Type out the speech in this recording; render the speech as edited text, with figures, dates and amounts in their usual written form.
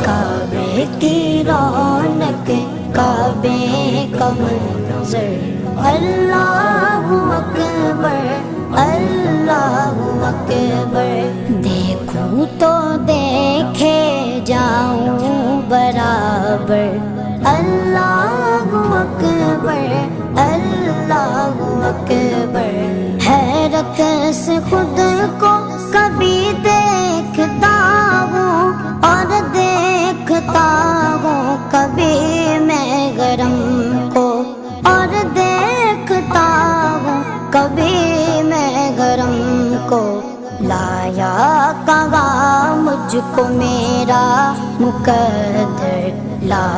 काबे की रौनक, काबे का मंज़र, अल्लाहु अकबर, अल्लाहु अकबर। देखूं तो देखे जाऊं बराबर, अल्लाहु अकबर, अल्लाहु अकबर। हैरत से खुद को कभी देखता हूँ और देखता हूँ कभी मैं गरम को, और देखता हूँ कभी मैं गरम को। लाया कहाँ मुझको मेरा मुकद्दर, ला